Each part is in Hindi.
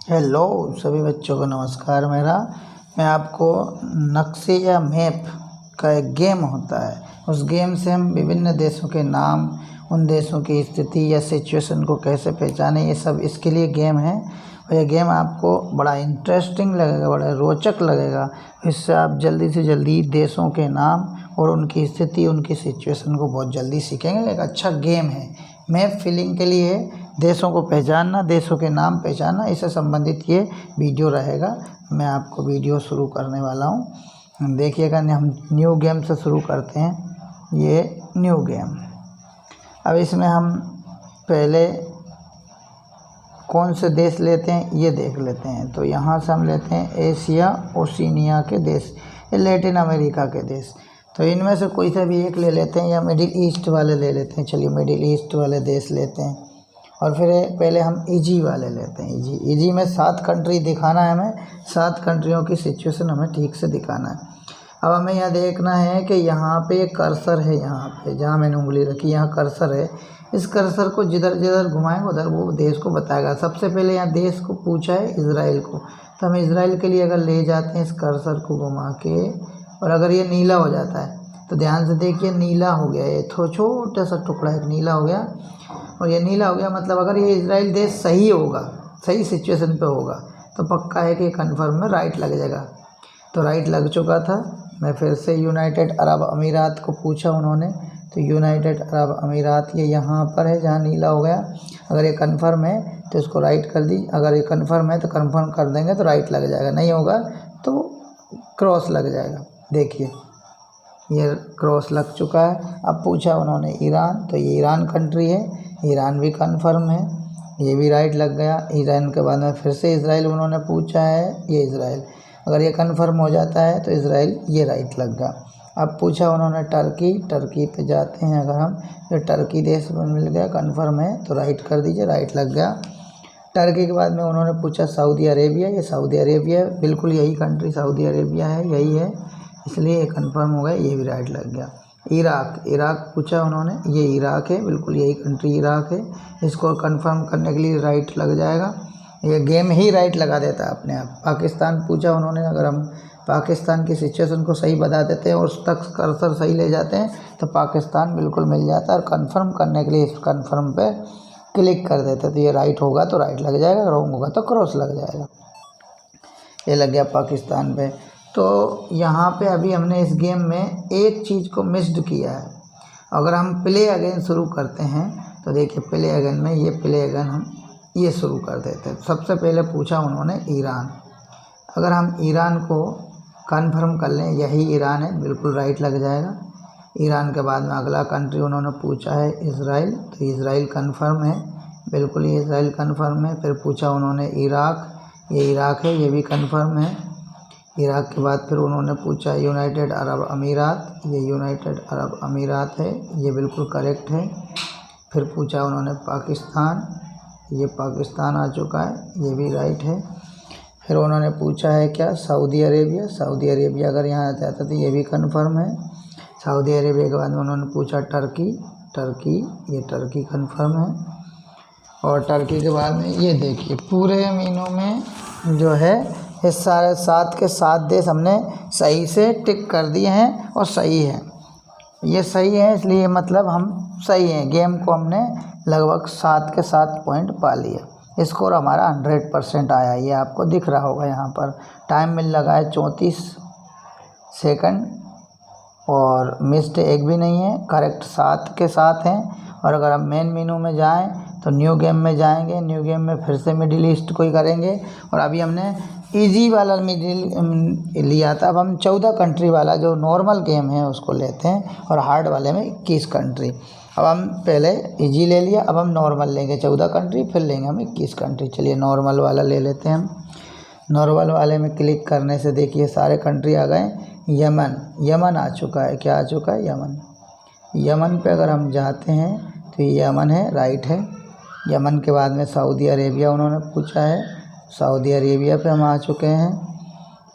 हेलो सभी बच्चों को नमस्कार। मैं आपको नक्शे या मैप का एक गेम होता है, उस गेम से हम विभिन्न देशों के नाम, उन देशों की स्थिति या सिचुएशन को कैसे पहचाने, ये सब इसके लिए गेम है। और ये गेम आपको बड़ा इंटरेस्टिंग लगेगा, बड़ा रोचक लगेगा। इससे आप जल्दी से जल्दी देशों के नाम और उनकी स्थिति, उनकी सिचुएशन को बहुत जल्दी सीखेंगे। एक अच्छा गेम है, मैप फिलिंग के लिए देशों को पहचानना, देशों के नाम पहचानना, इससे संबंधित ये वीडियो रहेगा। मैं आपको वीडियो शुरू करने वाला हूँ, देखिएगा। हम न्यू गेम से शुरू करते हैं। ये न्यू गेम। अब इसमें हम पहले कौन से देश लेते हैं ये देख लेते हैं। तो यहाँ से हम लेते हैं एशिया ओशिनिया के देश, ये लैटिन अमेरिका के देश। तो इनमें से कोई सा भी एक ले लेते हैं, या मिडिल ईस्ट वाले ले लेते हैं। चलिए मिडिल ईस्ट वाले देश लेते हैं। और फिर पहले हम ईजी वाले लेते हैं। ईजी में 7 कंट्री दिखाना है हमें, 7 कंट्रियों की सिचुएशन हमें ठीक से दिखाना है। अब हमें यह देखना है कि यहाँ पे कर्सर है, यहाँ पे जहाँ मैंने उंगली रखी यहाँ कर्सर है। इस कर्सर को जिधर जिधर घुमाएंगे उधर वो देश को बताएगा। सबसे पहले यहाँ देश को पूछा है इज़राइल को, तो हम इज़राइल के लिए अगर ले जाते हैं इस कर्सर को घुमा के, और अगर ये नीला हो जाता है तो ध्यान से देखिए नीला हो गया, ये छोटा सा टुकड़ा एक नीला हो गया। और ये नीला हो गया मतलब अगर ये इज़राइल देश सही होगा, सही सिचुएशन पे होगा, तो पक्का है कि कन्फर्म में राइट लग जाएगा। तो राइट लग चुका था। मैं फिर से यूनाइटेड अरब अमीरात को पूछा उन्होंने, तो यूनाइटेड अरब अमीरात ये यहाँ पर है जहाँ नीला हो गया। अगर ये कन्फर्म है तो इसको राइट कर दी, अगर ये कन्फर्म है तो कन्फर्म कर देंगे तो राइट लग जाएगा, नहीं होगा तो क्रॉस लग जाएगा। देखिए ये क्रॉस लग चुका है। अब पूछा उन्होंने ईरान, तो ये ईरान कंट्री है, ईरान भी कन्फर्म है, ये भी राइट लग गया। ईरान के बाद में फिर से इज़राइल उन्होंने पूछा है, ये इज़राइल, अगर ये कन्फर्म हो जाता है तो इज़राइल ये राइट लग गया। अब पूछा उन्होंने टर्की, टर्की पे जाते हैं अगर हम, तो टर्की देश में मिल गया, कन्फर्म है तो राइट कर दीजिए, राइट लग गया। टर्की के बाद में उन्होंने पूछा सऊदी अरेबिया, ये सऊदी अरेबिया बिल्कुल यही कंट्री सऊदी अरेबिया है, यही है, इसलिए ये कन्फर्म हो गया, ये भी राइट लग गया। इराक, इराक पूछा उन्होंने, ये इराक है, बिल्कुल यही कंट्री इराक है, इसको कंफर्म करने के लिए राइट लग जाएगा। ये गेम ही राइट लगा देता है अपने आप। पाकिस्तान पूछा उन्होंने, अगर हम पाकिस्तान की सिचुएशन को सही बता देते हैं और उस तक कर्सर सही ले जाते हैं तो पाकिस्तान बिल्कुल मिल जाता है। और कंफर्म करने के लिए इस कन्फर्म पे क्लिक कर देते हैं, तो ये राइट होगा तो राइट लग जाएगा, रॉन्ग होगा तो क्रॉस लग जाएगा। ये लग गया पाकिस्तान पे। तो यहाँ पे अभी हमने इस गेम में एक चीज़ को मिस्ड किया है। अगर हम प्ले अगेन शुरू करते हैं तो देखिए प्ले अगेन में ये प्ले अगेन हम ये शुरू कर देते हैं। सबसे पहले पूछा उन्होंने ईरान, अगर हम ईरान को कन्फर्म कर लें यही ईरान है, बिल्कुल राइट लग जाएगा। ईरान के बाद में अगला कंट्री उन्होंने पूछा है इज़राइल, तो इज़राइल कन्फर्म है, बिल्कुल ये इज़राइल कन्फर्म है। फिर पूछा उन्होंने इराक, ये इराक है, ये भी कन्फर्म है। इराक के बाद फिर उन्होंने पूछा यूनाइटेड अरब अमीरात, ये यूनाइटेड अरब अमीरात है, ये बिल्कुल करेक्ट है। फिर पूछा उन्होंने पाकिस्तान, ये पाकिस्तान आ चुका है, ये भी राइट है। फिर उन्होंने पूछा है क्या सऊदी अरेबिया, सऊदी अरेबिया अगर यहाँ आ जाता तो ये भी कन्फर्म है। सऊदी अरेबिया के बाद में उन्होंने पूछा टर्की, टर्की, ये टर्की कन्फर्म है। और टर्की के बाद में ये देखिए पूरे मीनू में जो है ये सारे 7 के 7 देश हमने सही से टिक कर दिए हैं और सही है। ये सही है इसलिए मतलब हम सही हैं। गेम को हमने लगभग 7 के 7 पॉइंट पा लिए। स्कोर हमारा 100% आया, ये आपको दिख रहा होगा। यहाँ पर टाइम मिल लगा है 34 सेकंड और मिस्ड एक भी नहीं है, करेक्ट 7 के 7 हैं। और अगर हम मेन मेनू में जाएं तो न्यू गेम में जाएंगे, न्यू गेम में फिर से मिडिल ईस्ट को ही करेंगे। और अभी हमने इजी वाला मिडिल लिया था, अब हम 14 कंट्री वाला जो नॉर्मल गेम है उसको लेते हैं, और हार्ड वाले में 21 कंट्री। अब हम पहले इजी ले लिया, अब हम नॉर्मल लेंगे 14 कंट्री, फिर लेंगे हम 21 कंट्री। चलिए नॉर्मल वाला ले लेते हैं हम। नॉर्मल वाले में क्लिक करने से देखिए सारे कंट्री आ गए। यमन, यमन आ चुका है, क्या आ चुका है यमन। यमन पे अगर हम जाते हैं तो ये यमन है, राइट है। यमन के बाद में सऊदी अरेबिया उन्होंने पूछा है, सऊदी अरेबिया पे हम आ चुके हैं।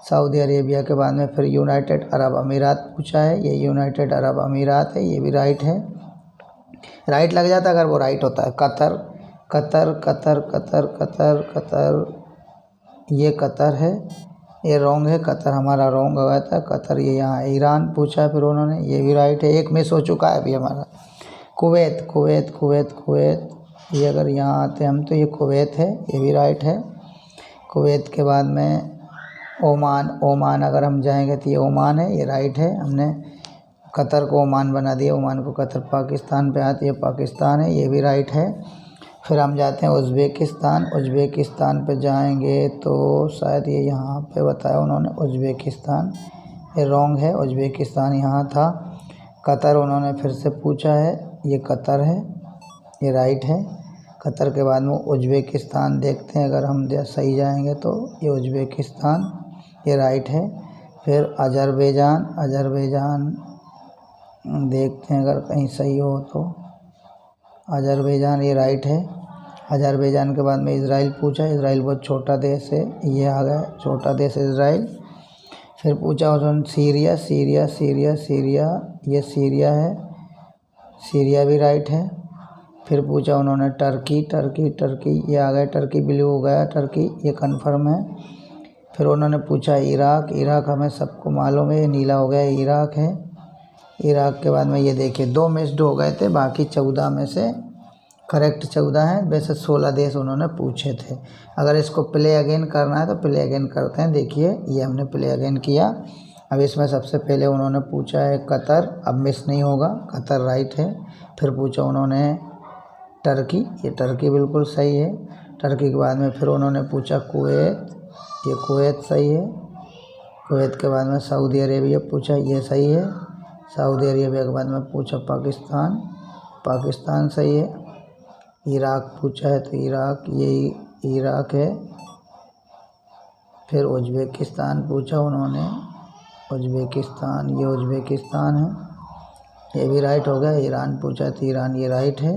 सऊदी अरेबिया के बाद में फिर यूनाइटेड अरब अमीरात पूछा है, ये यूनाइटेड अरब अमीरात है, ये भी राइट है, राइट लग जाता अगर वो राइट होता है। Qatar, Qatar, Qatar, Qatar, Qatar, Qatar, ये कतर है, ये रॉन्ग है, कतर हमारा रॉन्ग हो गया था, कतर ये यहाँ है। ईरान पूछा फिर उन्होंने, ये भी राइट है, एक मिस हो चुका है अभी हमारा। कुवैत कुवैत कुवैत कुवैत, ये अगर यहाँ आते हम तो ये कुवैत है, ये भी राइट है। कुवैत के बाद में ओमान, ओमान अगर हम जाएंगे तो ये ओमान है, ये राइट है। हमने कतर को ओमान बना दिया, ओमान को कतर। पाकिस्तान पे आती है, पाकिस्तान है, ये भी राइट है। फिर हम जाते हैं उज़्बेकिस्तान, उज़्बेकिस्तान पे जाएंगे तो शायद ये यहाँ पे बताया उन्होंने उज़्बेकिस्तान, ये रॉन्ग है, उज़्बेकिस्तान यहाँ था। कतर उन्होंने फिर से पूछा है, ये कतर है, ये राइट है। कतर के बाद में उज़्बेकिस्तान देखते हैं, अगर हम सही जाएंगे तो ये उज़्बेकिस्तान, ये राइट है। फिर अज़रबैजान, अज़रबैजान देखते हैं अगर कहीं सही हो तो, अज़रबैजान ये राइट है। अज़रबैजान के बाद में इज़राइल पूछा, इज़राइल बहुत छोटा देश है, ये आ गया छोटा देश इज़राइल। फिर पूछा उन्होंने सीरिया, सीरिया सीरिया सीरिया, ये सीरिया है, सीरिया भी राइट है। फिर पूछा उन्होंने टर्की, टर्की टर्की, ये आ गया, टर्की ब्लू हो गया, टर्की ये कन्फर्म है। फिर उन्होंने पूछा इराक, इराक हमें सबको मालूम है, ये नीला हो गया, इराक है। इराक के बाद में ये देखिए 2 मिस्ड हो गए थे, बाकी 14 में से करेक्ट 14 हैं। वैसे 16 देश उन्होंने पूछे थे। अगर इसको प्ले अगेन करना है तो प्ले अगेन करते हैं। देखिए ये हमने प्ले अगेन किया। अब इसमें सबसे पहले उन्होंने पूछा है कतर, अब मिस नहीं होगा, कतर राइट है। फिर पूछा उन्होंने टर्की, ये टर्की बिल्कुल सही है। टर्की के बाद में फिर उन्होंने पूछा कुवैत, ये कुवैत सही है। कुवैत के बाद में सऊदी अरेबिया पूछा, ये सही है। सऊदी अरेबिया के बाद में पूछा पाकिस्तान, पाकिस्तान सही है। इराक पूछा है तो इराक, ये इराक है। फिर उज़्बेकिस्तान पूछा उन्होंने, उज़्बेकिस्तान, ये उज़्बेकिस्तान है, ये भी राइट हो गया। ईरान पूछा तो ईरान, ये राइट है।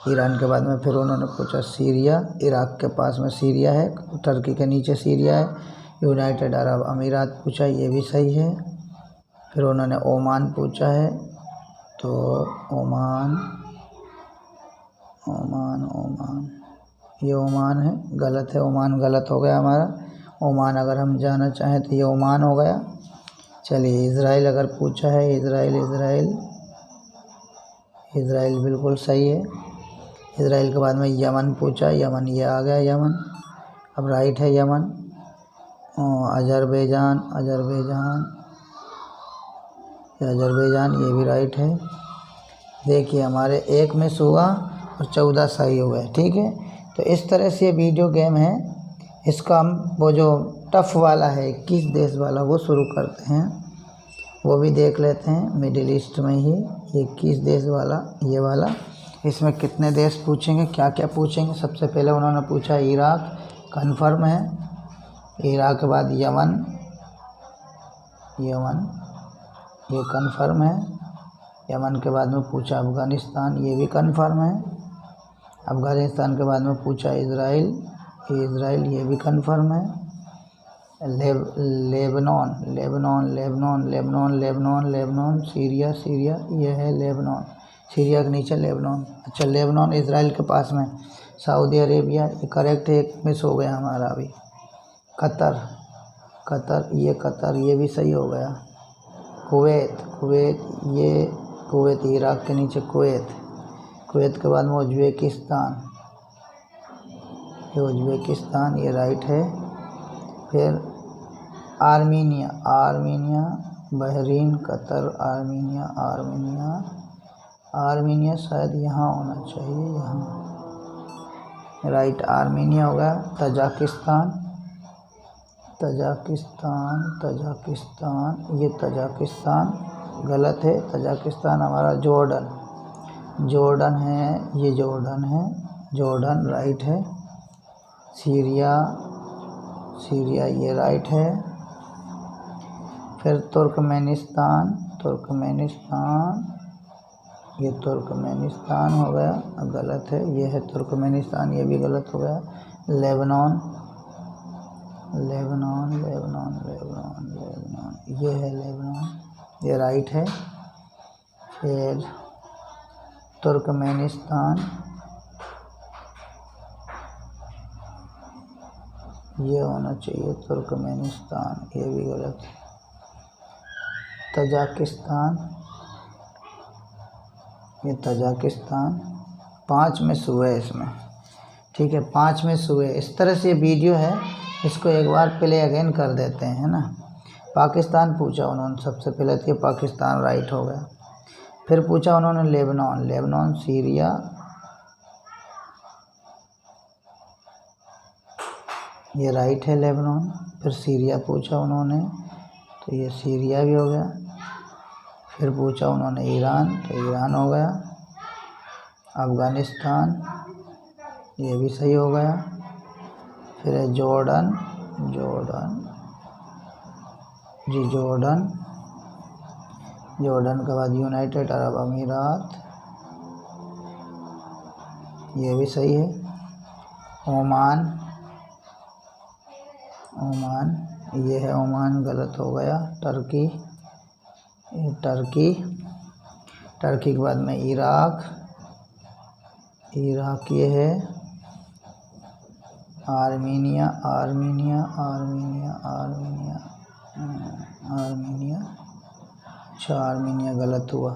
ईरान के बाद में फिर उन्होंने पूछा सीरिया, इराक के पास में सीरिया है, टर्की के नीचे सीरिया है। यूनाइटेड अरब अमीरात पूछा, ये भी सही है। फिर उन्होंने ओमान पूछा है तो ओमान, ओमान ओमान, ये ओमान है, गलत है, ओमान गलत हो गया हमारा। ओमान अगर हम जाना चाहें तो ये ओमान हो गया। चलिए इज़राइल अगर पूछा है, इज़राइल, इज़राइल, इज़राइल बिल्कुल सही है। इज़राइल के बाद में यमन पूछा, यमन, ये आ गया यमन, अब राइट है यमन। अज़रबैजान, अज़रबैजान, अज़रबैजान, ये भी राइट है। देखिए हमारे 1 मिस हुआ और 14 सही हो गए, ठीक है। तो इस तरह से ये वीडियो गेम है। इसका हम वो जो टफ़ वाला है 21 देश वाला वो शुरू करते हैं, वो भी देख लेते हैं। मिडिल ईस्ट में ही ये 21 देश वाला, ये वाला, इसमें कितने देश पूछेंगे, क्या क्या पूछेंगे। सबसे पहले उन्होंने पूछा इराक, कन्फर्म है। इराक के बाद यमन, यमन ये कन्फर्म है। यमन के बाद में पूछा अफ़गानिस्तान, ये भी कन्फर्म है। अफ़गानिस्तान के बाद में पूछा इज़राइल, इज़राइल ये भी कन्फर्म है। Lebanon, Lebanon, Lebanon, Lebanon, Lebanon, Lebanon, Syria, Syria, ये है लेबनान, सीरिया के नीचे लेबनान। अच्छा लेबनान इज़राइल के पास में। सऊदी अरेबिया, ये करेक्ट है, एक मिस हो गया हमारा अभी। कतर, कतर, ये कतर, ये भी सही हो गया। कुवैत, कुवैत, ये कुवैत, इराक के नीचे कुवैत। कुवैत के बाद में उज़्बेकिस्तान, ये उज़्बेकिस्तान, ये राइट है। फिर Armenia, Armenia, Bahrain, Qatar, Armenia, Armenia, Armenia शायद यहाँ होना चाहिए, यहाँ राइट, आर्मीनिया हो गया। तजाकिस्तान, तजाकिस्तान, तजाकिस्तान, ये तजाकिस्तान गलत है। तजाकिस्तान हमारा जॉर्डन, जॉर्डन है, ये जॉर्डन है, जॉर्डन राइट है। सीरिया, सीरिया ये राइट है। फिर तुर्कमेनिस्तान, तुर्कमेनिस्तान, ये तुर्कमेनिस्तान हो गया, गलत है, ये है तुर्कमेनिस्तान, ये भी गलत हो गया। Lebanon, Lebanon, Lebanon, Lebanon, Lebanon, ये है लेबनान, ये राइट है। फिर तुर्कमेनिस्तान, ये होना चाहिए तुर्कमेनिस्तान, ये भी गलत। तजाकिस्तान, ये तजाकिस्तान। 5 में सूए इसमें, ठीक है, 5 में सूए। इस तरह से ये वीडियो है, इसको एक बार प्ले अगेन कर देते हैं, है ना। पाकिस्तान पूछा उन्होंने सबसे पहले, तो ये पाकिस्तान राइट हो गया। फिर पूछा उन्होंने लेबनान, लेबनान सीरिया, ये राइट है लेबनान। फिर सीरिया पूछा उन्होंने, तो ये सीरिया भी हो गया। फिर पूछा उन्होंने ईरान, तो ईरान हो गया। अफ़गानिस्तान, ये भी सही हो गया। फिर है जॉर्डन, जॉर्डन जी, जॉर्डन। जॉर्डन के बाद यूनाइटेड अरब अमीरात, ये भी सही है। ओमान, ओमान, ये है ओमान, गलत हो गया। टर्की, ये टर्की। टर्की के बाद में इराक, इराक ये है। Armenia, Armenia, Armenia, Armenia, Armenia. अच्छा, आर्मीनिया गलत हुआ,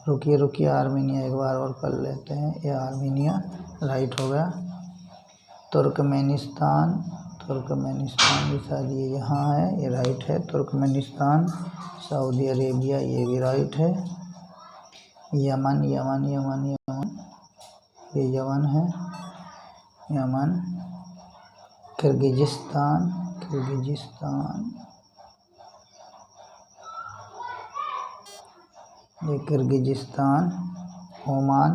रुकिए रुकिए, आर्मीनिया एक बार और कर लेते हैं। ये आर्मीनिया राइट हो गया। तुर्कमेनिस्तान, तुर्कमेनिस्तान भी शायद ये यहाँ है, ये राइट है तुर्कमेनिस्तान। सऊदी अरेबिया, ये भी राइट है। यमन, यमन, यमन, यमन, ये यमन है, यमन। किर्गिजिस्तान, किर्गिजिस्तान, ये किर्गिजिस्तान। ओमान,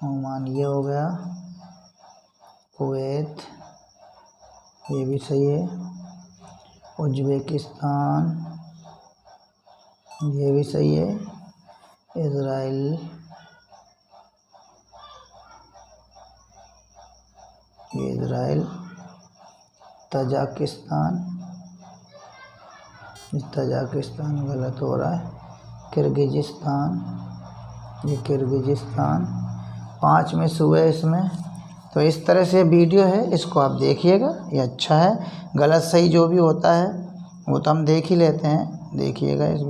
ओमान ये हो गया। कुवैत, ये भी सही है। उज़्बेकिस्तान, ये भी सही है। इज़राइल, ये इज़राइल। तजाकिस्तान, तजाकिस्तान गलत हो रहा है। किर्गिजिस्तान, ये किर्गिजिस्तान। 5 में सूए इसमें। तो इस तरह से वीडियो है, इसको आप देखिएगा, ये अच्छा है। गलत सही जो भी होता है वो तो हम देख ही लेते हैं, देखिएगा इस